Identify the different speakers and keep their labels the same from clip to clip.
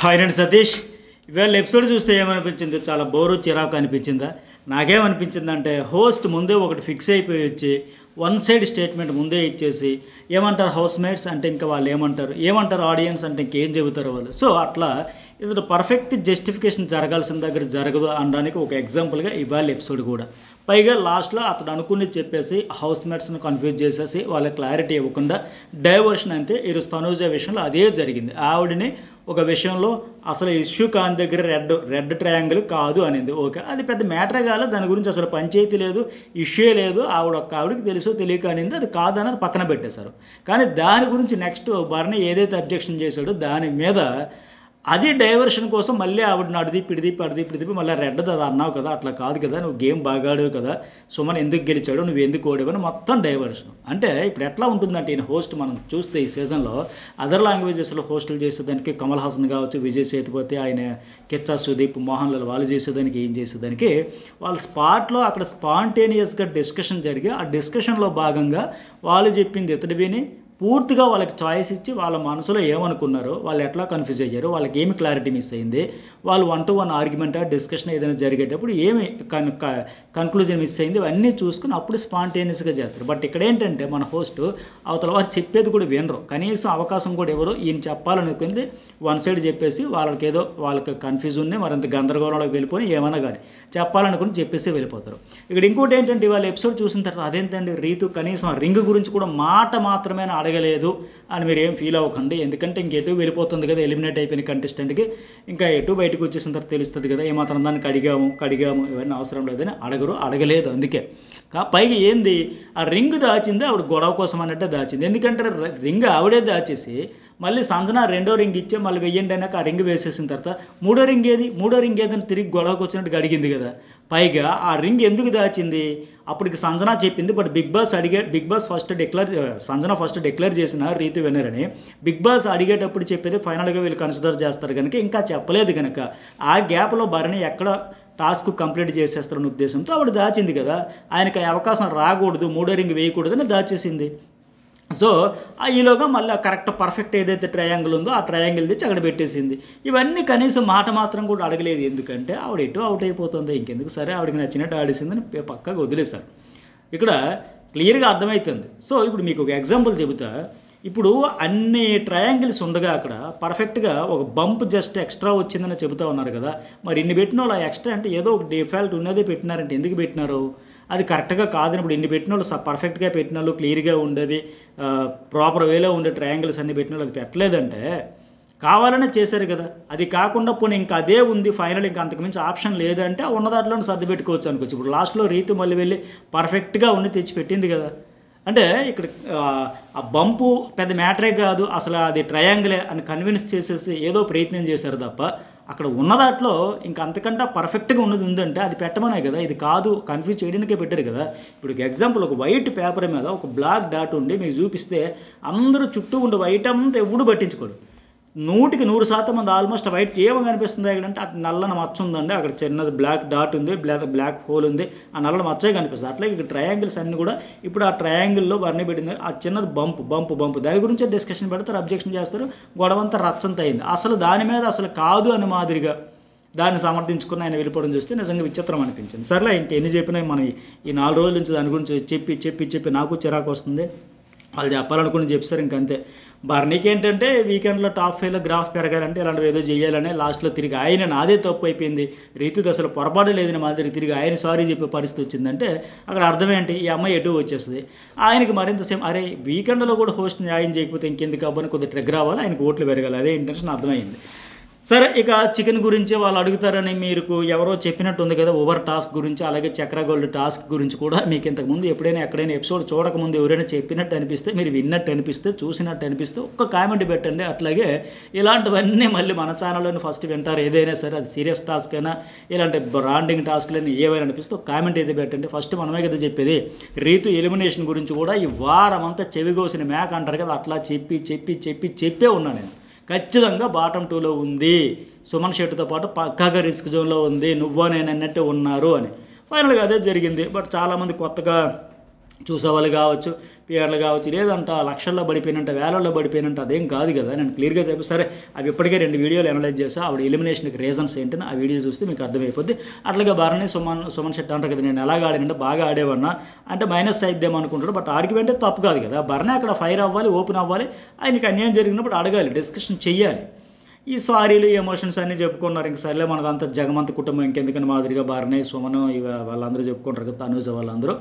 Speaker 1: Hi అండి సతీష్. ఇవాళ episode చూస్తే ఏమనిపించింది? చాలా బోరు చిరాకు అనిపించిందా? నాకేమనిపించిందంటే హోస్ట్ ముందే ఒకటి ఫిక్స్ అయిపోయి వచ్చి వన్ సైడ్ స్టేట్మెంట్ ముందే ఇచ్చేసి ఏమంటారు హౌస్ మేట్స్ అంటే ఇంకా వాళ్ళు ఏమంటారు ఆడియన్స్ అంటే ఇంకేం చెబుతారు వాళ్ళు. సో అట్లా ఇది పర్ఫెక్ట్ జస్టిఫికేషన్ జరగాల్సిన దగ్గర జరగదు అనడానికి ఒక ఎగ్జాంపుల్గా ఇవాళ ఎపిసోడ్ కూడా. పైగా లాస్ట్లో అతడు అనుకుని చెప్పేసి హౌస్ మేట్స్ని కన్ఫ్యూజ్ చేసేసి వాళ్ళకి క్లారిటీ ఇవ్వకుండా డైవర్షన్ అయితే ఈరోజు తనూజ విషయంలో అదే జరిగింది. ఆవిడని ఒక విషయంలో అసలు ఇష్యూ కాని దగ్గర రెడ్ ట్రయాంగిల్ కాదు అనింది. ఓకే, అది పెద్ద మ్యాటర్ కాలేదు, దాని గురించి అసలు పంచాయతీ లేదు, ఇష్యూ లేదు, ఆవిడకి తెలుసో తెలియక అనింది, అది కాదని పక్కన పెట్టేశారు. కానీ దాని గురించి నెక్స్ట్ బర్నీ ఏదైతే అబ్జెక్షన్ చేశాడో దాని మీద అది డైవర్షన్ కోసం మళ్ళీ ఆవిడని అడిదిప్పి మళ్ళీ రెడ్ అది అన్నావు కదా, అట్లా కాదు కదా, నువ్వు గేమ్ బాగా ఆడావు కదా, సుమన్ ఎందుకు గెలిచాడు, నువ్వు ఎందుకు ఓడేవని మొత్తం డైవర్షన్. అంటే ఇప్పుడు ఎట్లా ఉంటుందంటే ఈయన హోస్ట్ మనం చూస్తే ఈ సీజన్లో అదర్ లాంగ్వేజెస్లో హోస్టులు చేసేదానికి కమల్ హాసన్ కావచ్చు, విజయ్ సేతుపతి, ఆయన కిచ్చా సుదీప్, మోహన్ లాల్ వాళ్ళు చేసేదానికి ఏం చేసేదానికి వాళ్ళ స్పాట్లో అక్కడ స్పాంటేనియస్గా డిస్కషన్ జరిగి ఆ డిస్కషన్లో భాగంగా వాళ్ళు చెప్పింది ఇతడు విని పూర్తిగా వాళ్ళకి చాయిస్ ఇచ్చి వాళ్ళ మనసులో ఏమనుకున్నారో, వాళ్ళు ఎట్లా కన్ఫ్యూజ్ అయ్యారో, వాళ్ళకి ఏమి క్లారిటీ మిస్ అయింది, వాళ్ళు 1-to-1 ఆర్గ్యుమెంట్ డిస్కషన్ ఏదైనా జరిగేటప్పుడు ఏమి కన్క్లూజన్ మిస్ అయింది, ఇవన్నీ చూసుకుని అప్పుడు స్పాంటేనియస్గా చేస్తారు. బట్ ఇక్కడ ఏంటంటే మన హోస్ట్ అవతల వారు చెప్పేది కూడా వినరు, కనీసం అవకాశం కూడా ఎవరు. ఈయన చెప్పాలనుకుంది వన్ సైడ్ చెప్పేసి వాళ్ళకి కన్ఫ్యూజ్ ఉన్నాయి, మరింత గందరగోళంలోకి వెళ్ళిపోయి ఏమన్నా కానీ చెప్పాలనుకుని చెప్పేసి వెళ్ళిపోతారు. ఇక్కడ ఇంకోటి ఏంటంటే వాళ్ళ ఎపిసోడ్ చూసిన తర్వాత అదేంటండి రీతు కనీసం రింగ్ గురించి కూడా మాట మాత్రమే అడగలేదు అని మీరు ఏం ఫీల్ అవ్వకండి. ఎందుకంటే ఇంకెటు వెళ్ళిపోతుంది కదా, ఎలిమినేట్ అయిపోయిన కంటెస్టెంట్కి ఇంకా ఎటు బయటకు వచ్చేసిన తర్వాత తెలుస్తుంది కదా, ఏమాత్రం దానికి అడిగాము ఇవన్నీ అవసరం లేదని అడగలేదు. అందుకే పైగా ఏంది ఆ రింగ్ దాచింది ఆవిడ గొడవ కోసం అన్నట్టే దాచింది. ఎందుకంటే రింగ్ ఆవిడే దాచేసి మళ్ళీ సంజన రెండో రింగ్ ఇచ్చే మళ్ళీ వెయ్యండి అయినాక ఆ రింగ్ వేసేసిన తర్వాత మూడో రింగ్ ఏదని తిరిగి గొడవకు వచ్చినట్టు అడిగింది కదా. పైగా ఆ రింగ్ ఎందుకు దాచింది అప్పటికి సంజన చెప్పింది. బట్ సంజన ఫస్ట్ డిక్లేర్ చేసిన రీతు విన్నర్ అని. బిగ్ బాస్ అడిగేటప్పుడు చెప్పేది ఫైనల్గా వీళ్ళు కన్సిడర్ చేస్తారు కనుక ఇంకా చెప్పలేదు కనుక ఆ గ్యాప్లో భరణి ఎక్కడ టాస్క్ కంప్లీట్ చేసేస్తారన్న ఉద్దేశంతో ఆవిడ దాచింది కదా. ఆయనకి అవకాశం రాకూడదు, మూడో రింగ్ వేయకూడదని దాచేసింది. సో ఈలోగా మళ్ళీ కరెక్ట్ పర్ఫెక్ట్ ఏదైతే ట్రయాంగిల్ ఉందో ఆ ట్రయాంగిల్ తెచ్చి అక్కడ పెట్టేసింది. ఇవన్నీ కనీసం మాట మాత్రం కూడా అడగలేదు. ఎందుకంటే ఆవిడ ఎటు అవుట్ అయిపోతుంది, ఇంకెందుకు, సరే ఆవిడకి నచ్చినట్టు ఆడేసిందని పక్కగా వదిలేశారు. ఇక్కడ క్లియర్గా అర్థమవుతుంది. సో ఇప్పుడు మీకు ఒక ఎగ్జాంపుల్ చెబుతా. ఇప్పుడు అన్ని ట్రయాంగిల్స్ ఉండగా అక్కడ పర్ఫెక్ట్గా ఒక బంప్ జస్ట్ ఎక్స్ట్రా వచ్చిందని చెబుతూ ఉన్నారు కదా. మరి ఇన్ని పెట్టిన వాళ్ళు ఎక్స్ట్రా అంటే ఏదో ఒక డిఫాల్ట్ ఉన్నదే పెట్టినారంటే ఎందుకు పెట్టినారు? అది కరెక్ట్గా కాదనప్పుడు ఇన్ని పెట్టిన వాళ్ళు పర్ఫెక్ట్గా పెట్టిన వాళ్ళు, క్లియర్గా ఉండేవి, ప్రాపర్ వేలో ఉండే ట్రయాంగిల్స్ అన్ని పెట్టిన వాళ్ళు అది పెట్టలేదంటే కావాలనే చేశారు కదా. అది కాకుండా పోనీ ఇంకా అదే ఉంది ఫైనల్, ఇంకా అంతకుమించి ఆప్షన్ లేదంటే ఉన్న దాంట్లో సర్ది పెట్టుకోవచ్చు అనుకోవచ్చు. ఇప్పుడు లాస్ట్లో రీతు మళ్ళీ వెళ్ళి పర్ఫెక్ట్గా ఉండి తెచ్చి పెట్టింది కదా. అంటే ఇక్కడ ఆ బంపు పెద్ద మ్యాటరే కాదు, అసలు అది ట్రయాంగిలే అని కన్విన్స్ చేసేసి ఏదో ప్రయత్నం చేశారు తప్ప అక్కడ ఉన్న దాంట్లో ఇంకా అంతకంటే పర్ఫెక్ట్గా ఉన్నది ఉందంటే అది పెట్టమనే కదా. ఇది కాదు కన్ఫ్యూజ్ చేయడానికే పెట్టారు కదా. ఇప్పుడు ఎగ్జాంపుల్ ఒక వైట్ పేపర్ మీద ఒక బ్లాక్ డాట్ ఉండి మీకు చూపిస్తే అందరూ చుట్టూ ఉండే వైట్ అంతా ఎప్పుడు పట్టించుకోడు. 100% మంది ఆల్మోస్ట్ వైట్ ఏమో కనిపిస్తుంది అంటే అది నల్లని మచ్చ ఉందండి, అక్కడ చిన్నది బ్లాక్ డాట్ ఉంది, బ్లాక్ హోల్ ఉంది, ఆ నల్లని మచ్చే కనిపిస్తుంది. అట్లాగే ఇక్కడ ట్రయాంగిల్స్ అన్నీ కూడా ఇప్పుడు ఆ ట్రయాంగిల్లో వర్ణి పెట్టింది, ఆ చిన్నది బంపు దాని గురించి డిస్కషన్ పెడతారు, అబ్జెక్షన్ చేస్తారు, గొడవంతా రచ్చంత అయింది. అసలు దాని మీద అసలు కాదు అని మాదిరిగా దాన్ని సమర్థించుకుని ఆయన వెళ్ళిపోవడం చూస్తే నిజంగా విచిత్రం అనిపించింది. సరేలే ఇంకెన్ని చెప్పినా మనం ఈ 4 రోజుల నుంచి దాని గురించి చెప్పి నాకు చిరాకు వస్తుంది. వాళ్ళు చెప్పాలనుకుని చెప్పారు ఇంకంతే. బర్నీకి ఏంటంటే వీకెండ్లో టాప్ 5లో గ్రాఫ్ పెరగాలంటే ఇలాంటివి ఏదో చేయాలని లాస్ట్లో తిరిగి ఆయన నాదే తప్పు అయిపోయింది, రీతు అసలు పొరపాటు లేదని మాదిరి తిరిగి ఆయన సారీ చెప్పే పరిస్థితి వచ్చిందంటే అక్కడ అర్థమేంటి, ఈ అమ్మాయి ఎటు వచ్చేస్తుంది. ఆయనకి మరింత సేమ్ అరే వీకెండ్లో కూడా హోస్ట్ న్యాయం చేయకపోతే ఇంకెందుకు అవ్వని కొద్దిగా ట్రిగ్గర్ అవ్వాలి, ఆయనకు ఓట్లు పెరగాలి, అదే ఇంటెన్షన్ అర్థమైంది. సరే ఇక చికెన్ గురించి వాళ్ళు అడుగుతారని మీకు ఎవరో చెప్పినట్టు ఉంది కదా ఓవర్ టాస్క్ గురించి, అలాగే చక్ర గోల్డ్ టాస్క్ గురించి కూడా మీకు ఇంతకుముందు ఎక్కడైనా ఎపిసోడ్ చూడకముందు ఎవరైనా చెప్పినట్టు అనిపిస్తే, మీరు విన్నట్టు అనిపిస్తే, చూసినట్టు అనిపిస్తే ఒక్క కామెంట్ పెట్టండి. అట్లాగే ఇలాంటివన్నీ మళ్ళీ మన ఛానల్లోనే ఫస్ట్ వింటారు. ఏదైనా సరే అది సీరియస్ టాస్క్ అయినా ఇలాంటి బ్రాండింగ్ టాస్క్లని ఏవైనా అనిపిస్తే ఒక కామెంట్ అయితే పెట్టండి. ఫస్ట్ మనమే కదా చెప్పేది రీతు ఎలిమినేషన్ గురించి కూడా ఈ వారం అంతా చెవిగోసిన మేక అంటారు కదా, అట్లా చెప్పే ఉన్నాను నేను. ఖచ్చితంగా బాటమ్ 2లో ఉంది, సుమన్ శెట్టితో పాటు పక్కాగా రిస్క్ జోన్లో ఉంది, నువ్వో నేను అన్నట్టే ఉన్నారు అని ఫైనల్గా అదే జరిగింది. బట్ చాలామంది కొత్తగా చూసేవాళ్ళు కావచ్చు, పిఆర్లు కావచ్చు, లేదంట లక్షల్లో పడిపోయినంట, వేలల్లో పడిపోయినంట, అదేం కాదు కదా. నేను క్లియర్గా చెప్పి సరే అవి ఇప్పటికే 2 వీడియోలు అనలైజ్ చేసా, ఆవిడ ఎలిమినేషన్కి రీజన్స్ ఏంటని ఆ వీడియో చూస్తే మీకు అర్థమైపోద్ది. అట్లాగే భరణి సుమన్ శెట్టి అంటారు కదా, నేను ఎలాగ ఆడానంటే బాగా ఆడేవన్నా అంటే మైనస్ అయిద్దాం అనుకుంటాడు. బట్ ఆర్గ్యుమెంటే తప్పు కాదు కదా. భరణి అక్కడ ఫైర్ అవ్వాలి, ఓపెన్ అవ్వాలి, ఆయనకి అన్యాయం జరిగినప్పుడు అడగాలి, డిస్కషన్ చెయ్యాలి. ఈ సారీలు, ఎమోషన్స్ అన్నీ చెప్పుకున్నారు. ఇంక సర్లే మనదంతా జగమంత కుటుంబం ఇంకెందుకని మాదిరిగా భరణి, సుమన్ వాళ్ళందరూ చెప్పుకుంటారు కదా, తనూజ వాళ్ళందరూ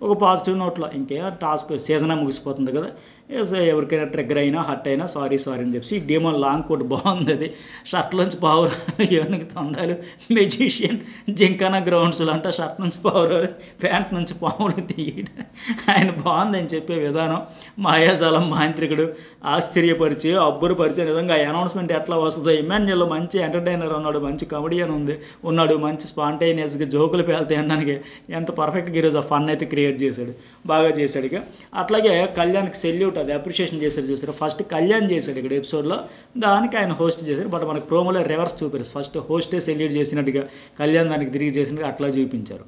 Speaker 1: ఒక పాజిటివ్ నోట్లో ఇంకే టాస్క్ సీజన్ ముగిసిపోతుంది కదా, ఎవరికైనా ట్రిగ్గర్ అయినా హర్ట్ అయినా సారీ అని చెప్పి డీమోన్ లాంగ్ కోట్ బాగుంది. అది షర్ట్లోంచి పావురాలు, ఏనుగు తొండాలు, మెజిషియన్, జింకానా గ్రౌండ్స్లో అంట షర్ట్ నుంచి పావురాలు, ప్యాంట్ నుంచి పావులు తీయడం, ఆయన బాగుందని చెప్పే విధానం, మాయాజాలం మాంత్రికుడు ఆశ్చర్యపరిచి అబ్బురపరిచే విధంగా అనౌన్స్మెంట్ ఎట్లా వస్తుందో. ఇమాన్యుల్ మంచి ఎంటర్టైనర్ ఉన్నాడు, మంచి కమెడియన్ ఉన్నాడు, మంచి స్పాంటేనియస్గా జోకులు పేలుతాయి అనడానికి ఎంత పర్ఫెక్ట్గా ఈరోజు ఫన్ అయితే క్రియేట్ చేశాడు, బాగా చేశాడు. ఇక అట్లాగే కళ్యాణ్కి సెల్యూట్, అది అప్రిషియేషన్ చేశారు. చూసారు ఫస్ట్ కళ్యాణ్ చేశాడు ఇక్కడ ఎపిసోడ్లో, దానికి ఆయన హోస్ట్ చేశారు. బట్ మనకు ప్రోమోలో రివర్స్ చూపారు, ఫస్ట్ హోస్టే సెల్యూట్ చేసినట్టుగా కళ్యాణ్ దానికి తిరిగి చేసినట్టుగా అట్లా చూపించారు.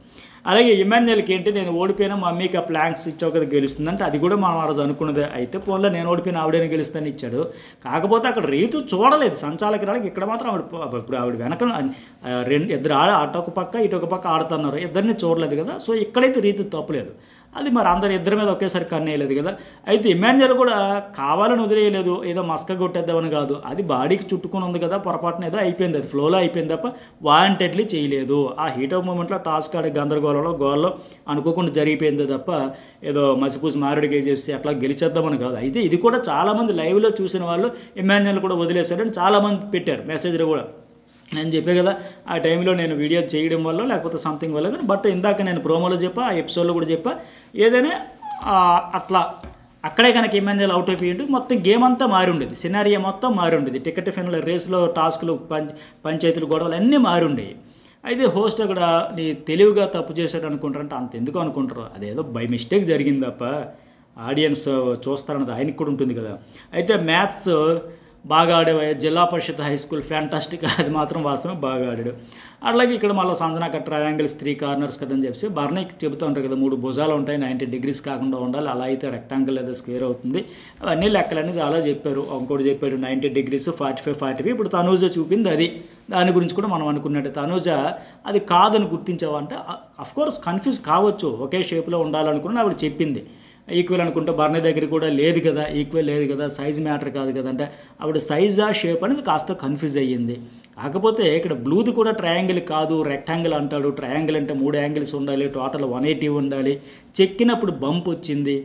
Speaker 1: అలాగే ఇమాన్యుల్కి ఏంటి, నేను ఓడిపోయినా మా మమ్మీకి ఆ ప్లాంక్స్ ఇచ్చావు కదా గెలుస్తుందంటే, అది కూడా మనం ఆ రోజు అనుకున్నదే. అయితే పోన్లో నేను ఓడిపోయిన ఆవిడని గెలుస్తాను ఇచ్చాడు. కాకపోతే అక్కడ రీతు చూడలేదు సంచాలకురాలకి, ఇక్కడ మాత్రం ఇప్పుడు ఆవిడ వెనక ఇద్దరు అటొక పక్క ఇటొక పక్క ఆడుతున్నారు, ఇద్దరిని చూడలేదు కదా. సో ఇక్కడైతే రీతు తప్పలేదు. అది మరి అందరు ఇద్దరి మీద ఒకేసారి కన్నేయలేదు కదా. అయితే ఇమాన్యుల్ కూడా కావాలని వదిలేయలేదు, ఏదో మస్క కొట్టేద్దామని కాదు, అది బాడీకి చుట్టుకొని ఉంది కదా, పొరపాటున ఏదో అయిపోయింది, అది ఫ్లోలో అయిపోయింది తప్ప వాంటెడ్లీ చేయలేదు. ఆ హీట్ ఆఫ్ మూమెంట్లో టాస్క్ ఆడే గందరగోళంలో గోల్లో అనుకోకుండా జరిగిపోయింది తప్ప ఏదో మసిపూసి మారుడిగా చేసి అట్లా గెలిచేద్దామని కాదు. అయితే ఇది కూడా చాలామంది లైవ్లో చూసిన వాళ్ళు ఇమాన్యుల్ కూడా వదిలేశారని చాలామంది పెట్టారు మెసేజ్లు కూడా. నేను చెప్పే కదా ఆ టైంలో నేను వీడియో చేయడం వల్ల లేకపోతే సంథింగ్ వల్ల కానీ, బట్ ఇందాక నేను ప్రోమోలో చెప్పా, ఆ ఎపిసోడ్లో కూడా చెప్పా, ఏదైనా అట్లా అక్కడే కనుక ఇమాన్యుల్ అవుట్ అయిపోయింది మొత్తం గేమ్ అంతా మారి ఉండేది, సినారియా మొత్తం మారి ఉండేది, టికెట్ ఫైనల్ రేస్లో టాస్క్లు పంచాయతీలు గొడవలు అన్నీ మారి ఉండేవి. అయితే హోస్ట్ అక్కడ నీ తెలివిగా తప్పు చేశాడు అనుకుంటారంటే అంత ఎందుకు అనుకుంటారు, అదేదో బై మిస్టేక్ జరిగింది తప్ప ఆడియన్స్ చూస్తారన్నది ఆయనకు కూడా ఉంటుంది కదా. అయితే మ్యాథ్స్ బాగా ఆడేవా, జిల్లా పరిషత్ హై స్కూల్ ఫ్యాంటాస్టిక్, అది మాత్రం వాస్తవం బాగా ఆడాడు. అట్లాగే ఇక్కడ మళ్ళీ సంజనాక ట్రయాంగిల్స్ 3 కార్నర్స్ కదని చెప్పి భరణికి చెబుతూ ఉంటారు కదా, 3 భుజాలు ఉంటాయి, 90 degrees కాకుండా ఉండాలి, అలా అయితే రెక్టాంగిల్ లేదా స్క్వేర్ అవుతుంది, అవన్నీ లెక్కలన్నీ చాలా చెప్పారు. ఇంకోటి చెప్పాడు 90 degrees 45. ఇప్పుడు తనూజ చూపింది అది, దాని గురించి కూడా మనం అనుకున్నట్టు తనూజ అది కాదని గుర్తించావంటే అఫ్కోర్స్ కన్ఫ్యూజ్ కావచ్చు, ఒకే షేప్లో ఉండాలనుకుని ఆవిడ చెప్పింది. ఈక్వల్ అనుకుంటే భరణి దగ్గర కూడా లేదు కదా, ఈక్వల్ లేదు కదా, సైజ్ మ్యాటర్ కాదు కదా అంటే ఆవిడ సైజా షేప్ అనేది కాస్త కన్ఫ్యూజ్ అయ్యింది. కాకపోతే ఇక్కడ బ్లూది కూడా ట్రయాంగిల్ కాదు, రెక్టాంగిల్ అంటాడు. ట్రయాంగిల్ అంటే 3 యాంగిల్స్ ఉండాలి, టోటల్ 180 ఉండాలి, చెక్కినప్పుడు బంప్ వచ్చింది.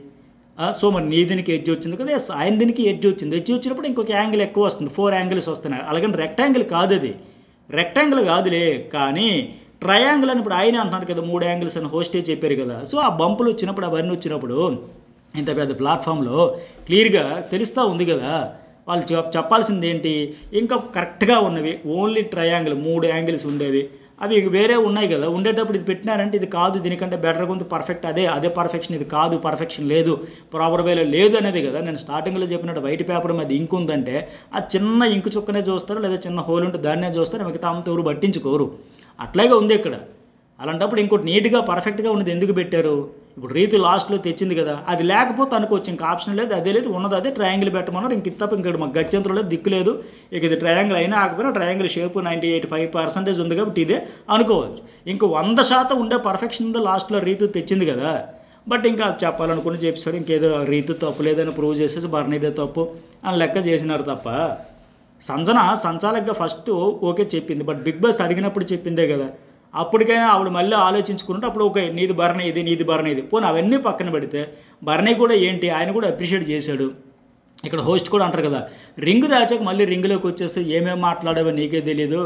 Speaker 1: సో మరి నీ దీనికి ఎడ్జ్ వచ్చింది కదా, ఆయన దీనికి ఎడ్జ్ వచ్చింది, ఎడ్జ్ వచ్చినప్పుడు ఇంకొక యాంగిల్ ఎక్కువ వస్తుంది, 4 యాంగిల్స్ వస్తున్నాయి. అలాగని రెక్టాంగిల్ కాదు, అది రెక్టాంగిల్ కాదులే, కానీ ట్రయాంగిల్ అని ఇప్పుడు ఆయన అంటున్నారు కదా, 3 యాంగిల్స్ అని హోస్టే చెప్పారు కదా. సో ఆ బంపులు వచ్చినప్పుడు అవన్నీ వచ్చినప్పుడు ఇంత పెద్ద ప్లాట్ఫామ్లో క్లియర్గా తెలుస్తూ ఉంది కదా, వాళ్ళు చెప్పాల్సింది ఏంటి, ఇంకా కరెక్ట్గా ఉన్నవి ఓన్లీ ట్రయాంగిల్ 3 యాంగిల్స్ ఉండేవి, అవి వేరే ఉన్నాయి కదా, ఉండేటప్పుడు ఇది పెట్టినారంటే ఇది కాదు, దీనికంటే బెటర్గా ఉంది, పర్ఫెక్ట్ అదే పర్ఫెక్షన్, ఇది కాదు, పర్ఫెక్షన్ లేదు, ప్రాపర్ వేలో లేదు అనేది కదా. నేను స్టార్టింగ్లో చెప్పినట్టు వైట్ పేపర్ మీద ఇంకు ఉందంటే ఆ చిన్న ఇంకు చుక్కనే చూస్తారు, లేదా చిన్న హోల్ ఉంటే దాన్నే చూస్తారు, మిగతా అంత ఎవరు పట్టించుకోరు. అట్లాగే ఉంది ఇక్కడ. అలాంటప్పుడు ఇంకోటి నీట్గా పర్ఫెక్ట్గా ఉన్నది ఎందుకు పెట్టారు, ఇప్పుడు రీతి లాస్ట్లో తెచ్చింది కదా, అది లేకపోతే అనుకోవచ్చు, ఇంకా ఆప్షన్ లేదు, అదే లేదు, ఉన్నది అదే ట్రయాంగిల్ పెట్టమన్నారు, ఇంక తప్ప ఇంకా మాకు గత్యంతరం లేదు, దిక్కు లేదు, ఇక ఇది ట్రయాంగిల్ అయినా ఆకపోయినా ట్రయాంగిల్ షేప్ 98.5% ఉంది కాబట్టి ఇదే అనుకోవచ్చు. ఇంక 100% ఉండే పర్ఫెక్షన్ ఉందో లాస్ట్లో రీతు తెచ్చింది కదా. బట్ ఇంకా అది చెప్పాలనుకుని చెప్పేసాడు, ఇంకేదో రీతు తప్పు లేదని ప్రూవ్ చేసేసి భరణిదే తప్పు అని లెక్క చేసినారు తప్ప. సంజన సంచాలకుగా ఫస్ట్ ఓకే చెప్పింది, బట్ బిగ్ బాస్ అడిగినప్పుడు చెప్పిందే కదా, అప్పటికైనా ఆవిడ మళ్ళీ ఆలోచించుకుంటే అప్పుడు ఓకే నీది భరణి ఇది, నీది భరణి ఇది, పోనీ అవన్నీ పక్కన పెడితే భరణి కూడా ఏంటి, ఆయన కూడా అప్రిషియేట్ చేశాడు. ఇక్కడ హోస్ట్ కూడా అంటారు కదా, రింగ్ దాచాక మళ్ళీ రింగ్లోకి వచ్చేస్తే ఏమేమి మాట్లాడావో నీకే తెలియదు,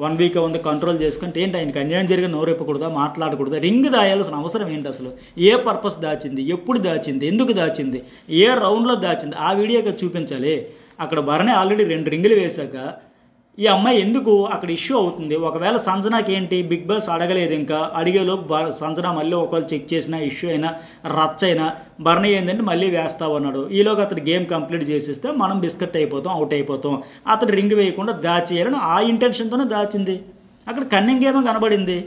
Speaker 1: 1 వీక్ ఉంది కంట్రోల్ చేసుకుంటే ఏంటి, ఆయనకి అన్యాయం జరిగిన నోరెప్పకూడదా, మాట్లాడకూడదా, రింగ్ దాయాల్సిన అవసరం ఏంటి, అసలు ఏ పర్పస్ దాచింది, ఎప్పుడు దాచింది, ఎందుకు దాచింది, ఏ రౌండ్లో దాచింది, ఆ వీడియోగా చూపించాలి. అక్కడ భరణి ఆల్రెడీ 2 రింగులు వేశాక ఈ అమ్మాయి ఎందుకు అక్కడ ఇష్యూ అవుతుంది. ఒకవేళ సంజనాకి ఏంటి బిగ్ బాస్ అడగలేదు, ఇంకా అడిగేలోపు సంజన మళ్ళీ ఒకవేళ చెక్ చేసినా ఇష్యూ అయినా రచ్చ అయినా భరణి ఏంటంటే మళ్ళీ వేస్తావన్నాడు, ఈలోగా అతను గేమ్ కంప్లీట్ చేసేస్తే మనం బిస్కెట్ అయిపోతాం, అవుట్ అయిపోతాం, అతను రింగ్ వేయకుండా దాచేయాలని ఆ ఇంటెన్షన్తోనే దాచింది. అక్కడ కన్నింగ్ గేమ్ కనబడింది.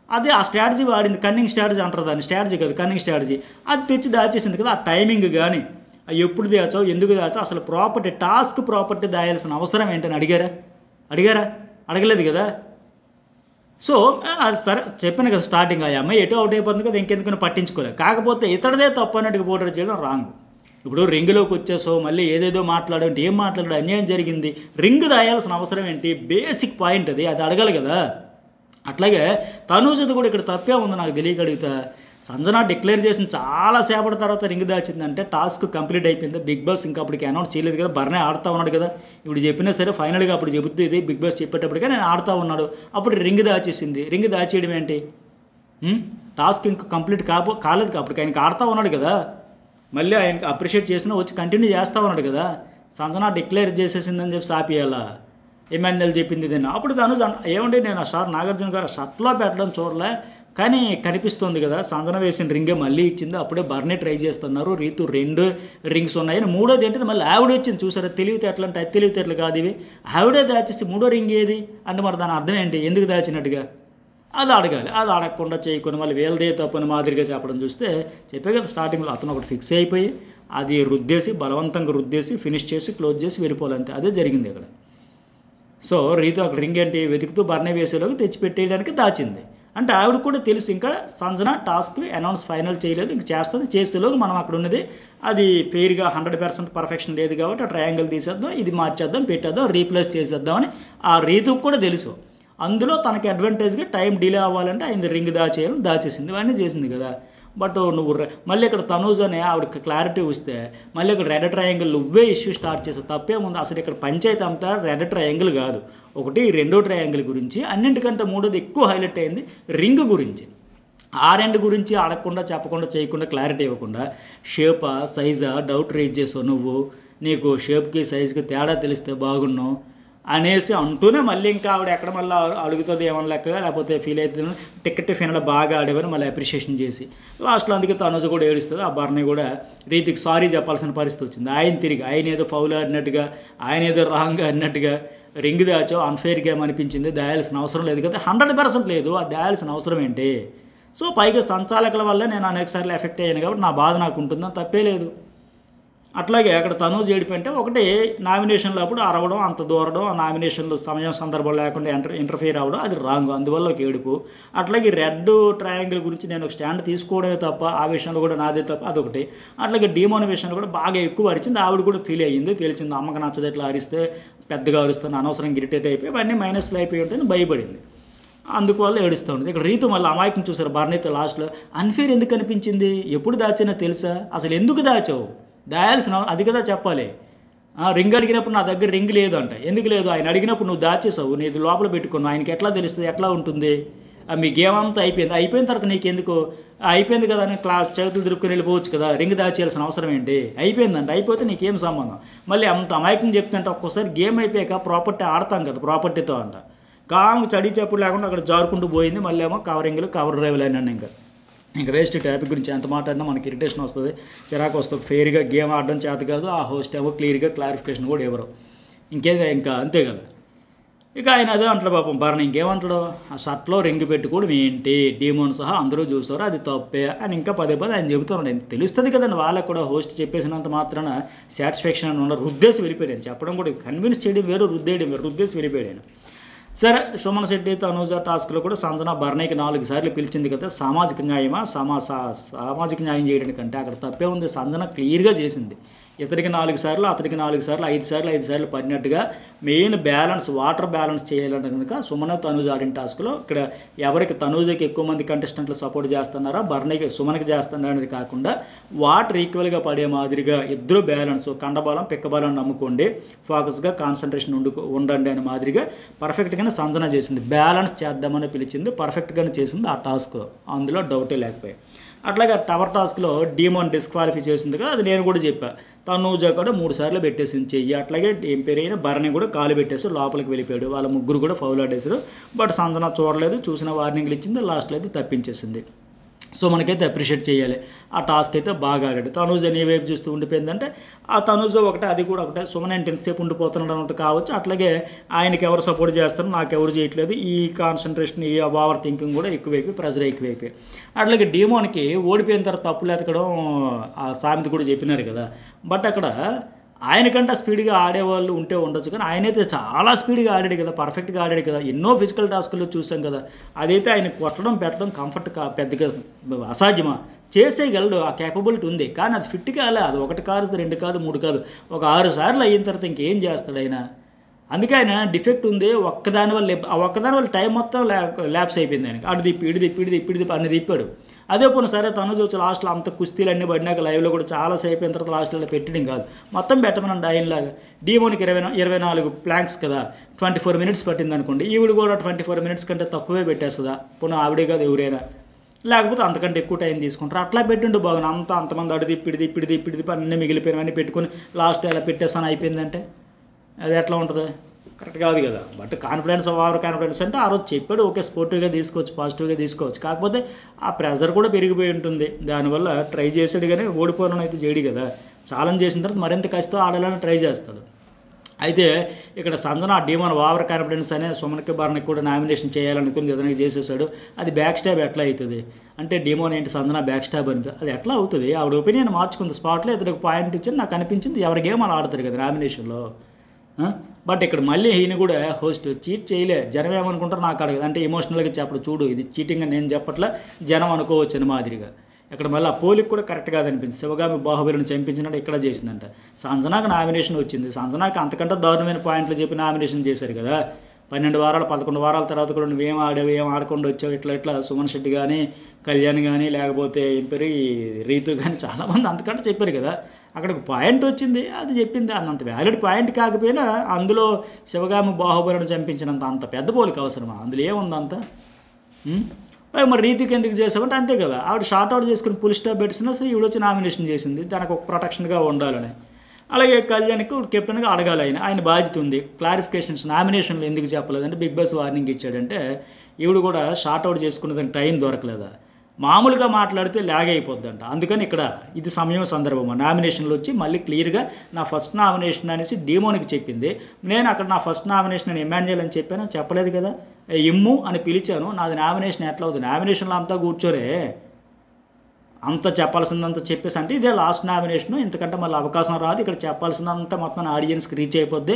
Speaker 1: అదే ఆ స్ట్రాటజీ వాడింది, కన్నింగ్ స్ట్రాటజీ అంటారు దాన్ని, స్ట్రాటజీ కాదు కన్నింగ్ స్ట్రాటజీ. అది తెచ్చి దాచేసింది కదా, ఆ టైమింగ్ కానీ ఎప్పుడు దాచావు, ఎందుకు దాచావు, అసలు ప్రాపర్టీ ప్రాపర్టీ దాయాల్సిన అవసరం ఏంటని అడిగారా? అడగలేదు కదా. సో అది సరే చెప్పాను కదా స్టార్టింగ్, ఆ అమ్మాయి ఎటు అవుట్ అయిపోతుంది కదా, ఇంకెందుకని పట్టించుకోలేదు. కాకపోతే ఇతడిదే తప్పు అన్నట్టుగా పోర్ట్రే చేయడం రాంగ్. ఇప్పుడు రింగ్లోకి వచ్చేసావు, మళ్ళీ ఏదేదో మాట్లాడంటే ఏం మాట్లాడాడు, అన్యాయం జరిగింది, రింగ్ దాయాల్సిన అవసరం ఏంటి, బేసిక్ పాయింట్ అది అడగాలి కదా. అట్లాగే తనూజది కూడా ఇక్కడ తప్పే ఉంది నాకు తెలియక అడుగుతా. సంజన డిక్లేర్ చేసిన చాలా సేపటి తర్వాత రింగ్ దాచిందంటే టాస్క్ కంప్లీట్ అయిపోయింది. బిగ్ బాస్ ఇంకా అప్పటికి అనౌన్స్ చేయలేదు కదా, బర్నే ఆడుతూ ఉన్నాడు కదా. ఇప్పుడు చెప్పినా సరే ఫైనల్గా అప్పుడు చెబుతుంది ఇది, బిగ్ బాస్ చెప్పేటప్పటికే నేను ఆడుతూ ఉన్నాడు, అప్పుడు రింగ్ దాచేసింది. రింగ్ దాచేయడం ఏంటి, టాస్క్ ఇంకా కంప్లీట్ కాలేదు అప్పటికి, ఆయనకి ఆడుతూ ఉన్నాడు కదా. మళ్ళీ ఆయనకి అప్రిషియేట్ చేసినా వచ్చి కంటిన్యూ చేస్తూ ఉన్నాడు కదా. సంజన డిక్లేర్ చేసేసిందని చెప్పి సాపియాలా, ఎమ్మెల్యేలు చెప్పింది ఇదేనా. అప్పుడు తను ఏమంటే నేను ఆ సార్ నాగార్జున గారు షర్ట్లో పెట్టడం చూడలే, కానీ కనిపిస్తుంది కదా సంజన వేసిన రింగే మళ్ళీ ఇచ్చింది. అప్పుడే బర్నీ ట్రై చేస్తున్నారు, రీతు 2 రింగ్స్ ఉన్నాయని. మూడోది ఏంటంటే మళ్ళీ ఆవిడ వచ్చింది చూసారా, తెలివితేటలు అంటే తెలివితేటలు కాదు ఇవి. ఆవిడే దాచేసి 3వ రింగ్ ఏది అంటే మరి దాని అర్థం ఏంటి, ఎందుకు దాచినట్టుగా అది అడగాలి. అది అడగకుండా చేయకుండా మళ్ళీ వీళ్ళదే తప్పని మాదిరిగా చెప్పడం చూస్తే, చెప్పే కదా స్టార్టింగ్లో అతను ఒకటి ఫిక్స్ అయిపోయి అది రుద్దేసి బలవంతంగా రుద్దేసి ఫినిష్ చేసి క్లోజ్ చేసి వెళ్ళిపోవాలంతే. అదే జరిగింది ఇక్కడ. సో రీతు అక్కడ రింగ్ ఏంటి వెతుకుతూ బర్నీ వేసేలోకి తెచ్చిపెట్టేయడానికి దాచింది. అంటే ఆవిడ కూడా తెలుసు ఇంకా సంజన టాస్క్ అనౌన్స్ ఫైనల్ చేయలేదు, ఇంక చేస్తుంది, చేసేలోకి మనం అక్కడ ఉన్నది అది ఫెయిర్గా 100% పర్ఫెక్షన్ లేదు కాబట్టి ఆ ట్రయాంగిల్ తీసేద్దాం, ఇది మార్చేద్దాం, పెట్టేద్దాం, రీప్లేస్ చేసేద్దామని ఆ రీతుకు కూడా తెలుసు. అందులో తనకి అడ్వాంటేజ్గా టైం డిలే అవ్వాలంటే ఆయన రింగ్ దాచేసింది, ఇవన్నీ చేసింది కదా. బట్ నువ్వు మళ్ళీ ఇక్కడ తనూజ్ అనే ఆవిడకి క్లారిటీ వస్తే మళ్ళీ ఇక్కడ రెడ్ ట్రయాంగిల్ నువ్వే ఇష్యూ స్టార్ట్ చేసావు, తప్పేముంది. అసలు ఇక్కడ పంచాయతీ అంతా రెడ్ ట్రయాంగిల్ కాదు, ఒకటి 2వ ట్రయాంగిల్ గురించి, అన్నింటికంటే 3వది ఎక్కువ హైలైట్ అయింది రింగ్ గురించి. ఆ 2 గురించి అడగకుండా చెప్పకుండా చేయకుండా క్లారిటీ ఇవ్వకుండా షేపా సైజా డౌట్ రేజ్ చేసావు నువ్వు, నీకు షేప్కి సైజుకి తేడా తెలిస్తే బాగున్నావు అనేసి అంటూనే మళ్ళీ ఇంకా ఆవిడ ఎక్కడ మళ్ళీ అడుగుతుంది ఏమన్నా లెక్క, లేకపోతే ఫీల్ అవుతుంది టికెట్ ఫైనల్ బాగా ఆడేవని మళ్ళీ అప్రిషియేషన్ చేసి లాస్ట్లో అందుకే తనుజ కూడా ఏడుస్తుంది. ఆ బర్నీ కూడా రీతికి సారీ చెప్పాల్సిన పరిస్థితి వచ్చింది. ఆయన ఏదో ఫౌల్ ఆడినట్టుగా, ఆయన ఏదో రాంగ్ ఆడినట్టుగా రింగ్ దాచో అన్ఫెయిర్ గేమ్ అనిపించింది, దాయాల్సిన అవసరం లేదు కదా. 100% లేదు, అది దాయాల్సిన అవసరం ఏంటి. సో పైగా సంచాలకుల వల్లే నేను అనేకసార్లు ఎఫెక్ట్ అయ్యాను కాబట్టి నా బాధ నాకు ఉంటుందని తప్పే లేదు. అట్లాగే అక్కడ తనూజ్ ఏడిపంటే ఒకటి నామినేషన్లో అప్పుడు అరవడం, అంత దూరడం, ఆ నామినేషన్లో సమయం సందర్భం లేకుండా ఇంటర్ఫియర్ అవ్వడం, అది రాంగ్, అందువల్ల ఒక ఏడుపు. అట్లాగే రెడ్ ట్రయాంగిల్ గురించి నేను ఒక స్టాండ్ తీసుకోవడమే తప్ప, ఆ విషయంలో కూడా నాదే తప్ప, అదొకటి. అట్లాగే డీమోన్ విషయంలో కూడా బాగా ఎక్కువ అరిచింది, ఆవిడ కూడా ఫీల్ అయ్యింది, తెలిసింది అమ్మకి నచ్చదు ఎట్లా అరిస్తే, పెద్దగా అరుస్తాను, అనవసరంగా ఇరిటేట్ అయిపోయి ఇవన్నీ మైనస్లు అయిపోయి ఉంటాయని భయపడింది, అందువల్ల ఏడుస్తూ ఉంది. ఇక్కడ రీతు మళ్ళీ అమాయకం చూసారు బర్నీతో లాస్ట్లో. అన్ఫేర్ ఎందుకు అనిపించింది, ఎప్పుడు దాచినా తెలుసా, అసలు ఎందుకు దాచావు, దాయాల్సిన అది కదా చెప్పాలి. రింగ్ అడిగినప్పుడు నా దగ్గర రింగ్ లేదు అంట, ఎందుకు లేదు, ఆయన అడిగినప్పుడు నువ్వు దాచేసావు, నీది లోపల పెట్టుకున్నావు, ఆయనకి ఎట్లా తెలుస్తుంది, ఎట్లా ఉంటుంది, మీ గేమ్ అంతా అయిపోయిన తర్వాత నీకెందుకు, అయిపోయింది కదా అని చేతులు తిరుపుకొని వెళ్ళిపోవచ్చు కదా, రింగ్ దాచేయాల్సిన అవసరం ఏంటి, అయిపోయిందంట, అయిపోతే నీకేం సంబంధం. మళ్ళీ అంత అమాయకం చెప్తుంటే ఒక్కోసారి గేమ్ అయిపోయాక ప్రాపర్టీ ఆడతాం కదా, ప్రాపర్టీతో అంట కాము చడి చెప్పుడు లేకుండా అక్కడ జారుకుంటూ పోయింది. మళ్ళీ ఏమో కవర్ డ్రైవ్లు అయినా ఇంకా వేస్ట్ టాపిక్ గురించి ఎంత మాట్లాడినా మనకి ఇరిటేషన్ వస్తుంది, చిరాకు వస్తుంది. ఫెయిర్గా గేమ్ ఆడడం చేత కాదు, ఆ హోస్ట్ ఏమో క్లియర్గా క్లారిఫికేషన్ కూడా ఎవరు ఇంకా అంతే కదా. ఇక ఆయన అదే అంటాడు పాపం బర్నీ, ఇంకేమంటాడు, ఆ షర్ట్లో రింగ్ పెట్టుకోవడం ఏంటి, డీమోన్ సహా అందరూ చూసారు, అది తప్పే అని ఇంకా పదే ఆయన చెబుతున్నాడు. ఆయన తెలుస్తుంది కదండి, వాళ్ళకు కూడా హోస్ట్ చెప్పేసినంత మాత్రాన సాటిస్ఫాక్షన్ అని ఉండదు, రుద్దేసి వెళ్ళిపోయాడు. చెప్పడం కూడా కన్విన్స్ చేయడం వేరు, రుద్దేయడం వేరు, రుద్దేసి వెళ్ళిపోయాడు. సరే సుమన్ శెట్టి తనూజ టాస్క్లో కూడా సంజన బర్నీకి 4 సార్లు పిలిచింది కదా, సామాజిక న్యాయమా సామాజిక న్యాయం చేయడానికంటే అక్కడ తప్పే ఉంది. సంజన క్లియర్గా చేసింది, ఇతనికి 4 సార్లు అతనికి 4 సార్లు 5 సార్లు పడినట్టుగా మెయిన్ బ్యాలెన్స్ వాటర్ బ్యాలెన్స్ చేయాలంటే కనుక సుమన్ తనూజ ఆడిన టాస్క్లో ఇక్కడ ఎవరికి తనూజకి ఎక్కువ మంది కంటెస్టెంట్లు సపోర్ట్ చేస్తున్నారా, బర్నీకి సుమన్కి చేస్తున్నారు అనేది కాకుండా వాటర్ ఈక్వల్గా పడే మాదిరిగా ఇద్దరు బ్యాలెన్స్, కండబలం పిక్కబలం నమ్ముకోండి, ఫోకస్గా కాన్సన్ట్రేషన్ ఉండండి అనే మాదిరిగా పర్ఫెక్ట్గానే సంజన చేసింది. బ్యాలెన్స్ చేద్దామని పిలిచింది, పర్ఫెక్ట్గానే చేసింది ఆ టాస్క్, అందులో డౌటే లేకపోయాయి. అట్లాగే టవర్ టాస్క్లో డీమోన్ డిస్క్వాలిఫై చేసింది కదా, అది నేను కూడా చెప్పాను. తనూజ కూడా 3 సార్లు పెట్టేసింది చెయ్యి. అట్లాగే ఏం పేరైనా బర్నీ కూడా కాలు పెట్టేసి లోపలికి వెళ్ళిపోయాడు, వాళ్ళ ముగ్గురు కూడా ఫౌల్ ఆడేశారు. బట్ సంజన చూడలేదు, చూసిన వార్నింగ్లు ఇచ్చింది, లాస్ట్లో అయితే తప్పించేసింది. సో మనకైతే అప్రిషియేట్ చేయాలి. ఆ టాస్క్ అయితే బాగా ఆడాడు. తనూజ నీ వైపు చూస్తూ ఉండిపోయిందంటే ఆ తనూజ ఒకటే, అది కూడా ఒకటే, సుమన్ ఏంటి ఎంతసేపు ఉండిపోతున్నాడు అన్నట్టు కావచ్చు. అట్లాగే ఆయనకి ఎవరు సపోర్ట్ చేస్తారు, నాకు ఎవరు చేయట్లేదు, ఈ కాన్సన్ట్రేషన్, ఈ ఓవర్ థింకింగ్ కూడా ఎక్కువైపోయి, ప్రెజర్ ఎక్కువైపోయి. అట్లాగే డీమోన్కి ఓడిపోయిన తర్వాత తప్పులు ఎతకడం ఆ సామెత కూడా చెప్పినారు కదా. బట్ అక్కడ ఆయనకంటే స్పీడ్గా ఆడేవాళ్ళు ఉంటే ఉండొచ్చు, కానీ ఆయనైతే చాలా స్పీడ్గా ఆడాడు కదా, పర్ఫెక్ట్గా ఆడాడు కదా. ఎన్నో ఫిజికల్ టాస్క్లు చూసాం కదా. అదైతే ఆయన కొట్టడం పెట్టడం కంఫర్ట్ పెద్దగా అసాధ్యమా, చేసేయగలడు, ఆ కేపబిలిటీ ఉంది. కానీ అది ఫిట్ కాలే. అది 1 కాదు 2 కాదు 3 కాదు, ఒక 6 సార్లు అయిన తర్వాత ఇంకేం చేస్తాడు ఆయన. అందుకే ఆయన డిఫెక్ట్ ఉంది. ఒక్కదాని వల్ల టైం మొత్తం ల్యాప్స్ అయిపోయింది ఆయనకి. అటు తిప్పి ఇటు తిప్పి ఇటు తిప్పి ఇటు తిప్పి అన్ని తిప్పాడు. అదే పోను సరే తనుజ వచ్చి లాస్ట్లో అంత కుస్తీలు అన్నీ పడినాక లైవ్లో కూడా చాలా సేపు అయిన తర్వాత లాస్ట్లో పెట్టడం కాదు, మొత్తం పెట్టమనండి ఆయనలాగా. డీమోనికి 24 ప్లాంక్స్ కదా, 24 మినిట్స్ పట్టింది అనుకోండి. ఈవిడ కూడా 24 మినిట్స్ కంటే తక్కువే పెట్టేస్తుందా, పోనీ ఆవిడే కాదు ఎవరైనా, లేకపోతే అంతకంటే ఎక్కువ టైం తీసుకుంటారు. అట్లా పెట్టిండు బాగున్నా. అంతమంది అడిది ఇప్పిడిది అన్నీ మిగిలిపోయినవన్నీ పెట్టుకుని లాస్ట్ ఎలా పెట్టేస్తాను అయిపోయిందంటే అది ఎట్లా ఉంటుంది, కరెక్ట్ కాదు కదా. బట్ ఓవర్ కాన్ఫిడెన్స్ అంటే ఆ రోజు చెప్పాడు, ఓకే స్పోర్టివ్గా తీసుకోవచ్చు, పాజిటివ్గా తీసుకోవచ్చు. కాకపోతే ఆ ప్రెజర్ కూడా పెరిగిపోయి ఉంటుంది. దానివల్ల ట్రై చేసాడు కానీ ఓడిపోవాలని అయితే చేయడు కదా. ఛాలెంజ్ చేసిన తర్వాత మరింత కష్టం ఆడాలని ట్రై చేస్తాడు. అయితే ఇక్కడ సంజన డీమోన్ ఓవర్ కాన్ఫిడెన్స్ అనే సుమన్కి భరణకి కూడా నామినేషన్ చేయాలనుకుంది, ఏదైనా చేసేసాడు. అది బ్యాక్ స్టాబ్ ఎట్లా అవుతుంది అంటే డీమోన్ ఏంటి సంజన బ్యాక్ స్టాబ్ అని అది ఎట్లా అవుతుంది. ఆవిడ ఒపీనియన్ మార్చుకుంది స్పాట్లో. ఇతనికి పాయింట్ ఇచ్చి నాకు అనిపించింది ఎవరి గేమ్ అలా ఆడతారు కదా నామినేషన్లో. బట్ ఇక్కడ మళ్ళీ ఈయన కూడా హోస్ట్ చీట్ చేయలే. జనం ఏమనుకుంటారు నాకు అడగదు అంటే ఎమోషనల్గా చెప్పడు, చూడు ఇది చీటింగ్ అని నేను చెప్పట్లా, జనం అనుకోవచ్చు అని మాదిరిగా. ఇక్కడ మళ్ళీ ఆ పోలికి కూడా కరెక్ట్ కాదనిపించింది. శివగామి బాహుబలిని చంపించినట్టు ఇక్కడ చేసిందంట. సంజనాకు నామినేషన్ వచ్చింది. సంజనాకి అంతకంటే దారుణమైన పాయింట్లు చెప్పి నామినేషన్ చేశారు కదా. 12 వారాలు 11 వారాల తర్వాత కూడా నువ్వేం ఆడావు, ఏం ఆడకుండా వచ్చావు, ఇట్లా సుమన్ శెట్టి కానీ, కళ్యాణ్ కానీ, లేకపోతే ఇంపరి రీతు కానీ చాలామంది అంతకంటే చెప్పారు కదా. అక్కడికి పాయింట్ వచ్చింది, అది చెప్పింది. అంత వ్యాలిడ్ పాయింట్ కాకపోయినా అందులో శివగామి బాహుబలిని చంపించినంత అంత పెద్ద పోలిక అవసరమా, అందులో ఏముంది అంత. మరి రీతికి ఎందుకు చేసామంటే అంతే కదా, ఆవిడ షార్ట్ అవుట్ చేసుకుని ఫుల్ స్టాప్ పెట్టినా సరే ఈవిడ వచ్చి నామినేషన్ చేసింది, దానికి ఒక ప్రొటెక్షన్గా ఉండాలని. అలాగే కళ్యాణ్కి కెప్టెన్గా అడగాలి, ఆయన బాధ్యత ఉంది. క్లారిఫికేషన్స్ నామినేషన్లో ఎందుకు చెప్పలేదంటే బిగ్ బాస్ వార్నింగ్ ఇచ్చాడంటే ఈవిడ కూడా షార్ట్ అవుట్ చేసుకునేదానికి టైం దొరకలేదా, మామూలుగా మాట్లాడితే ల్యాగ్ అయిపోద్దంట. అందుకని ఇక్కడ ఇది సమయం సందర్భం నామినేషన్లో వచ్చి మళ్ళీ క్లియర్గా నా ఫస్ట్ నామినేషన్ అనేసి డీమోనికి చెప్పింది. నేను అక్కడ నా ఫస్ట్ నామినేషన్ నేను ఎమాన్యుయల్ అని చెప్పాను, చెప్పలేదు కదా, ఇమ్ము అని పిలిచాను. నాది నామినేషన్ ఎట్లా అవుతుంది, నామినేషన్లో అంతా కూర్చోరే అంత చెప్పాల్సిందంతా చెప్పేసి అంటే ఇదే లాస్ట్ నామినేషను, ఇంతకంటే మళ్ళీ అవకాశం రాదు. ఇక్కడ చెప్పాల్సిందంతా మొత్తం ఆడియన్స్కి రీచ్ అయిపోద్ది.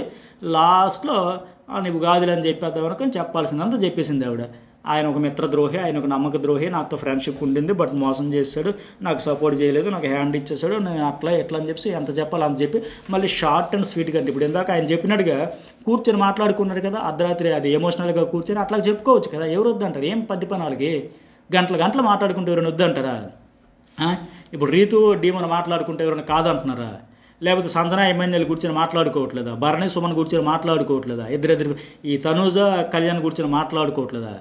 Speaker 1: లాస్ట్లో నువ్వు గాదులు అని చెప్పేద్దాం అనుకొని చెప్పాల్సిందంతా చెప్పేసింది ఆవిడ. ఆయన ఒక మిత్రద్రోహి, ఆయన ఒక నమ్మక ద్రోహి, నాతో ఫ్రెండ్షిప్ ఉండింది బట్ మోసం చేశాడు, నాకు సపోర్ట్ చేయలేదు, నాకు హ్యాండ్ ఇచ్చేసాడు, నేను అట్లా ఎట్లా అని చెప్పి ఎంత చెప్పాలి అని చెప్పి మళ్ళీ షార్ట్ అండ్ స్వీట్గా అంటే ఇప్పుడు ఇందాక ఆయన చెప్పినట్టుగా కూర్చొని మాట్లాడుకున్నారు కదా అర్ధరాత్రి, అది ఎమోషనల్గా కూర్చొని అట్లా చెప్పుకోవచ్చు కదా. ఎవరు వద్దంటారు, ఏం 10 పనాలకి గంటలు మాట్లాడుకుంటే ఎవరైనా వద్దంటారా. ఇప్పుడు రీతు డీమోన్ మాట్లాడుకుంటే ఎవరైనా కాదంటున్నారా, లేకపోతే సంజన ఎమ్మెల్యేలు కూర్చొని మాట్లాడుకోవట్లేదా, భరణి సుమన్ కూర్చొని మాట్లాడుకోవట్లేదా, ఇద్దరు ఈ తనూజ కళ్యాణ్ కూర్చొని మాట్లాడుకోవట్లేదా.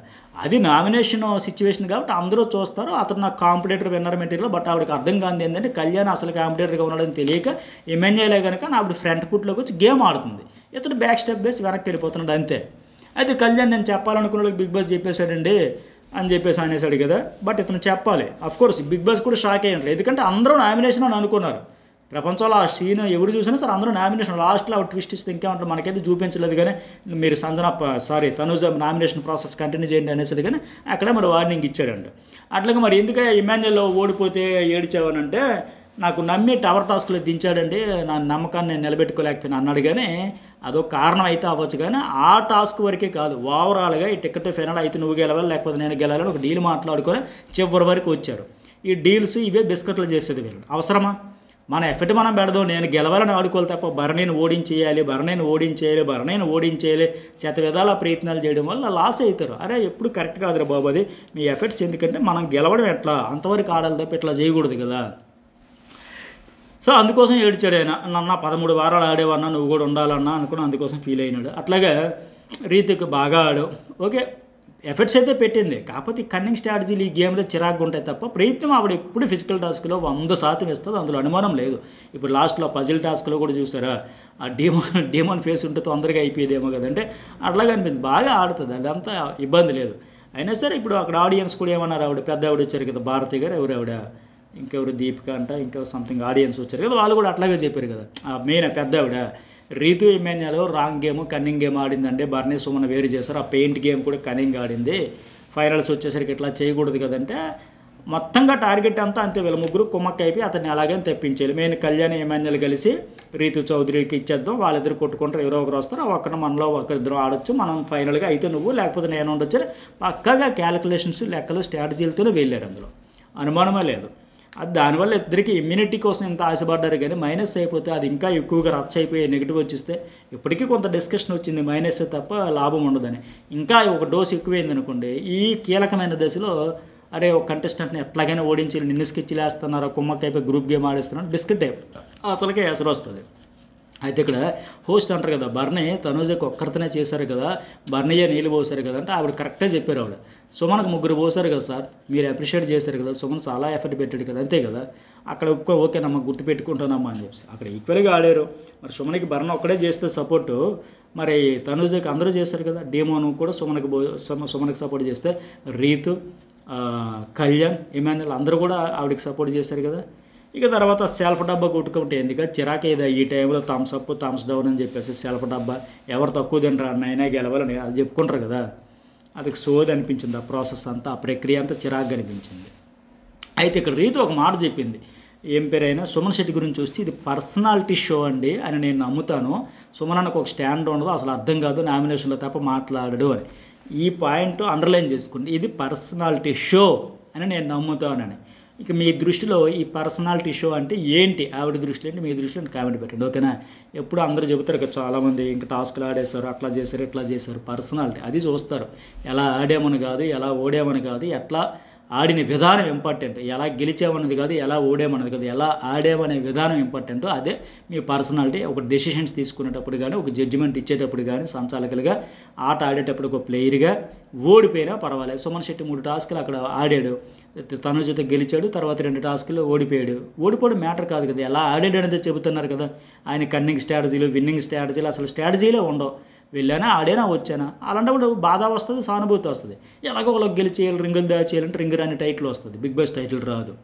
Speaker 1: అది నామినేషన్ సిచ్యువేషన్ కాబట్టి అందరూ చూస్తారు, అతను నాకు కాంపిటేటర్ విన్నర్ మెటీరియల్. బట్ ఆవిడకి అర్థం కాదు ఏంటంటే కళ్యాణ్ అసలు కాంపిటేటర్గా ఉన్నాడని తెలియక ఎమ్మెల్యేలే కనుక ఆవిడ ఫ్రంట్ ఫుట్లోకి వచ్చి గేమ్ ఆడుతుంది, ఇతను బ్యాక్ స్టెప్ వేసి వెనక్కి వెళ్ళిపోతున్నాడు అంతే. అయితే కళ్యాణ్ నేను చెప్పాలనుకున్న బిగ్ బాస్ చెప్పేశాడండి అని చెప్పేసి అనేసాడు కదా. బట్ ఇతను చెప్పాలి. అఫ్కోర్స్ బిగ్ బాస్ కూడా షాక్ అయ్యారు, ఎందుకంటే అందరూ నామినేషన్ అని అనుకున్నారు. ప్రపంచంలో ఆ సీన్ ఎవరు చూసినా సరే అందరూ నామినేషన్, లాస్ట్లో ట్విస్ట్ ఇస్తే ఇంకేమంటారు మనకైతే చూపించలేదు. కానీ మీరు తనూజ నామినేషన్ ప్రాసెస్ కంటిన్యూ చేయండి అనేసి కానీ అక్కడే మరి వార్నింగ్ ఇచ్చాడంట. అట్లాగే మరి ఎందుకే ఇమాన్యుయల్ ఓడిపోతే ఏడిచావనంటే నాకు నమ్మి టవర్ టాస్క్లో దించాడండి, నా నమ్మకాన్ని నేను నిలబెట్టుకోలేకపోయినా అన్నాడు. కానీ అదొక కారణం అయితే అవ్వచ్చు, కానీ ఆ టాస్క్ వరకే కాదు, ఓవరాల్గా ఈ టికెట్ ఫైనల్ అయితే నువ్వు గెలవాలి లేకపోతే నేను గెలాలని ఒక డీల్ మాట్లాడుకొని చివరి వరకు వచ్చారు. ఈ డీల్స్ ఇవే బిస్కెట్లు చేసేది వీళ్ళు. అవసరమా, మన ఎఫెక్ట్ మనం పెడదాం, నేను గెలవాలని ఆడుకోవాలి తప్ప భరణిని ఓడించేయాలి శత విధాల ప్రయత్నాలు చేయడం వల్ల లాస్ అవుతారు. అరే ఎప్పుడు కరెక్ట్ కాదురా బాబు, అది మీ ఎఫెక్ట్స్. ఎందుకంటే మనం గెలవడం ఎట్లా అంతవరకు ఆడాలి తప్ప ఇట్లా చేయకూడదు కదా. సో అందుకోసం ఏడ్చాడు ఆయన, నన్న 13 వారాలు ఆడేవన్నా నువ్వు కూడా ఉండాలన్నా అనుకుని అందుకోసం ఫీల్ అయినాడు. అట్లాగే రీతికి బాగా ఆడు, ఓకే ఎఫర్ట్స్ అయితే పెట్టింది, కాకపోతే కన్నింగ్ స్ట్రాటజీలు ఈ గేమ్లో చిరాకుగా ఉంటాయి తప్ప ప్రయత్నం ఆవిడ ఎప్పుడు ఫిజికల్ టాస్క్లో 100% ఇస్తుంది, అందులో అనుమానం లేదు. ఇప్పుడు లాస్ట్లో పజిల్ టాస్క్లో కూడా చూసారా, ఆ డీమోన్ ఫేస్ ఉంటే తొందరగా అయిపోయేదేమో కదంటే అట్లాగే అనిపించింది. బాగా ఆడుతుంది, అదంతా ఇబ్బంది లేదు. అయినా సరే ఇప్పుడు అక్కడ ఆడియన్స్ కూడా ఏమన్నారు, ఆవిడ పెద్ద ఆవిడ వచ్చారు కదా భారతి గారు, ఎవరు ఇంకెవరు దీపిక అంట, ఇంకా సంథింగ్ ఆడియన్స్ వచ్చారు కదా, వాళ్ళు కూడా అట్లాగే చెప్పారు కదా. మెయిన్ పెద్ద ఆవిడ Rithu Emmanuel wrong game cunning game ఆడిందంటే బర్నీ సుమన్ వేరు చేశారు, ఆ పెయింట్ గేమ్ కూడా కన్నింగ్ ఆడింది, ఫైనల్స్ వచ్చేసరికి ఇట్లా చేయకూడదు కదంటే మొత్తంగా టార్గెట్ అంతా అంతే, వీళ్ళ ముగ్గురు కుమ్మక్క అయిపోయి అతన్ని అలాగే తెప్పించాలి. మెయిన్ కళ్యాణ్ ఇమాన్యుయల్ కలిసి రీతు చౌదరికి ఇచ్చేద్దాం, వాళ్ళిద్దరు కొట్టుకుంటారు, ఎవరో ఒకరు వస్తారు, ఒక్కరు మనలో ఒకరిద్దరు ఆడొచ్చు, మనం ఫైనల్గా అయితే నువ్వు లేకపోతే నేను ఉండొచ్చు, పక్కగా క్యాలిక్యులేషన్స్ లెక్కలు స్ట్రాటజీలతోనే వెళ్ళారు, అందులో అనుమానమే లేదు. అది దానివల్ల ఇద్దరికి ఇమ్యూనిటీ కోసం ఇంత ఆశపడ్డారు, కానీ మైనస్ అయిపోతే అది ఇంకా ఎక్కువగా రచ్చ అయిపోయి నెగిటివ్ వచ్చేస్తే ఇప్పటికీ కొంత డిస్కషన్ వచ్చింది, మైనస్ తప్ప లాభం ఉండదని. ఇంకా ఒక డోస్ ఎక్కువైంది అనుకోండి, ఈ కీలకమైన దశలో అరే ఒక కంటెస్టెంట్ని ఎట్లాగైనా ఓడించి నిన్ను స్కెచ్లు వేస్తున్నారు, కుమ్మక్క అయిపోయి గ్రూప్ గేమ్ ఆడిస్తున్నారు, బిస్కెట్ అయిపోతారు, అసలుకే ఎసరు వస్తుంది. అయితే ఇక్కడ హోస్ట్ అంటారు కదా, బర్నీ తనూజకి ఒక్కరితోనే చేశారు కదా, బర్నీయే నీళ్ళు పోసారు కదా అంటే ఆవిడ కరెక్ట్గా చెప్పారు. ఆవిడ సుమన్కి ముగ్గురు పోసారు కదా సార్, మీరు అప్రిషియేట్ చేశారు కదా, సుమన్ చాలా ఎఫర్ట్ పెట్టాడు కదా, అంతే కదా, అక్కడ ఓకేనమ్మా గుర్తుపెట్టుకుంటానమ్మా అని చెప్పి అక్కడ ఈక్వల్గా ఆడారు. మరి సుమన్కి బర్ణ ఒక్కడే చేస్తే సపోర్టు, మరి తనూజకి అందరూ చేశారు కదా, డీమోను కూడా సుమన్కి సపోర్ట్ చేస్తే రీతు కళ్యాణ్ ఇమాన్యుయల్ అందరూ కూడా ఆవిడకి సపోర్ట్ చేశారు కదా. ఇక తర్వాత సెల్ఫ్ డబ్బా కొట్టుకుంటే ఎందుకు చిరాకే ఇది, ఈ టైంలో థమ్స్ అప్ థమ్స్ డౌన్ అని చెప్పేసి సెల్ఫ్ డబ్బా ఎవరు తక్కువ తినరా అన్నైనా గెలవాలని అది చెప్పుకుంటారు కదా, అది సోది అనిపించింది, ఆ ప్రాసెస్ అంతా ఆ ప్రక్రియ అంతా చిరాగ్గా అనిపించింది. అయితే ఇక్కడ రీతు ఒక మాట చెప్పింది, ఏం పేరైనా సుమన్ శెట్టి గురించి చూస్తే ఇది పర్సనాలిటీ షో అండి అని నేను నమ్ముతాను, సుమన్ అన్నకు ఒక స్టాండ్ ఉండదు, అసలు అర్థం కాదు, నామినేషన్లో తప్ప మాట్లాడడు అని. ఈ పాయింట్ అండర్లైన్ చేసుకోండి, ఇది పర్సనాలిటీ షో అని నేను నమ్ముతానని. ఇక మీ దృష్టిలో ఈ పర్సనాలిటీ షో అంటే ఏంటి, ఆవిడ దృష్టిలో అంటే మీ దృష్టిలో కామెంట్ పెట్టండి, ఓకేనా. ఎప్పుడు అందరూ చెబుతారు కదా చాలామంది, ఇంకా టాస్క్లు ఆడేశారు, అట్లా చేశారు ఇట్లా చేశారు, పర్సనాలిటీ అది చూస్తారు, ఎలా ఆడామని కాదు, ఎలా ఓడామని కాదు, ఎట్లా ఆడిన విధానం ఇంపార్టెంట్, ఎలా గెలిచామన్నది కాదు, ఎలా ఓడామన్నది కాదు, ఎలా ఆడామనే విధానం ఇంపార్టెంట్. అదే మీ పర్సనాలిటీ. ఒక డెసిషన్స్ తీసుకునేటప్పుడు కానీ, ఒక జడ్జిమెంట్ ఇచ్చేటప్పుడు కానీ, సంచాలకులుగా ఆట ఆడేటప్పుడు ఒక ప్లేయర్గా ఓడిపోయినా పర్వాలేదు. సుమన్ శెట్టి 3 టాస్కులు అక్కడ ఆడాడు, తనుజతో గెలిచాడు, తర్వాత 2 టాస్కుల్లో ఓడిపోయాడు. ఓడిపోవడం మ్యాటర్ కాదు కదా, ఎలా ఆడాడు అనేది చెబుతున్నారు కదా. ఆయన కన్నింగ్ స్ట్రాటజీలు, విన్నింగ్ స్ట్రాటజీలు, అసలు స్ట్రాటజీలే ఉండవు. వెళ్ళానా ఆడేనా వచ్చానా అలాంటప్పుడు బాధ వస్తుంది, సానుభూతి వస్తుంది. ఎలాగో వాళ్ళకి గెలిచేయాలి, రింగులు దాచేయాలంటే రింగు రాని టైటిల్ వస్తుంది, బిగ్ బాస్ టైటిల్ రాదు.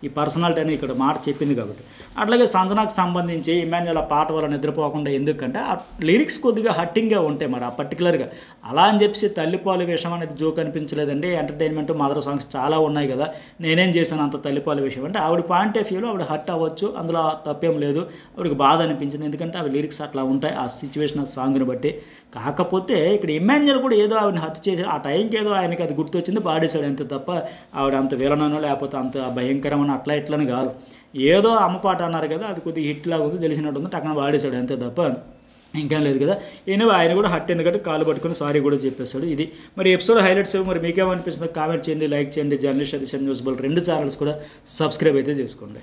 Speaker 1: ఈ పర్సనాలిటీ అని ఇక్కడ మాట చెప్పింది కాబట్టి. అట్లాగే సంజనాకు సంబంధించి ఇమాన్యుయల్ ఆ పాట వల్ల నిద్రపోకుండా, ఎందుకంటే ఆ లిరిక్స్ కొద్దిగా హట్టింగ్గా ఉంటాయి, మరి ఆ పర్టికులర్గా అలా అని చెప్పి తల్లిపాలు విషయం అనేది జోక్ అనిపించలేదండి. ఎంటర్టైన్మెంట్ మదర్ సాంగ్స్ చాలా ఉన్నాయి కదా, నేనేం చేశాను అంత తల్లిపాల విషయం అంటే ఆవిడ పాయింట్ ఆఫ్ వ్యూలో ఆవిడ హట్ అవ్వచ్చు, అందులో తప్పేం లేదు. ఆవిడకి బాధ అనిపించింది, ఎందుకంటే అవి లిరిక్స్ అట్లా ఉంటాయి ఆ సిచ్యువేషన్, ఆ సాంగ్ని బట్టి. కాకపోతే ఇక్కడ ఇమాన్యుయల్ కూడా ఏదో ఆవిడని హత్య చేసి ఆ టైంకి ఏదో ఆయనకి అది గుర్తొచ్చింది, పాడేశాడు అంతే తప్ప ఆవిడ అంత విలనో లేకపోతే అంత భయంకరమని అట్లా ఇట్లని కాదు. ఏదో అమ్మపాట అన్నారు కదా, అది కొద్దిగా హిట్ లాగా ఉంది, తెలిసినట్టుంది, టక్కన పాడేశాడు అంతే తప్ప ఇంకేం లేదు కదా. ఎనివే ఆయన కూడా హట్ ఎందుకంటే కాలు పట్టుకుని సారీ కూడా చెప్పేస్తాడు. ఇది మరి ఎపిసోడ్ హైలైట్స్. మరి మీకేమనిపిస్తుందో కామెంట్ చేయండి, లైక్ చేయండి. జర్నలిస్ట్ అదిషన్ న్యూస్ బుల్ 2 ఛానల్స్ కూడా సబ్స్క్రైబ్ అయితే చేసుకోండి.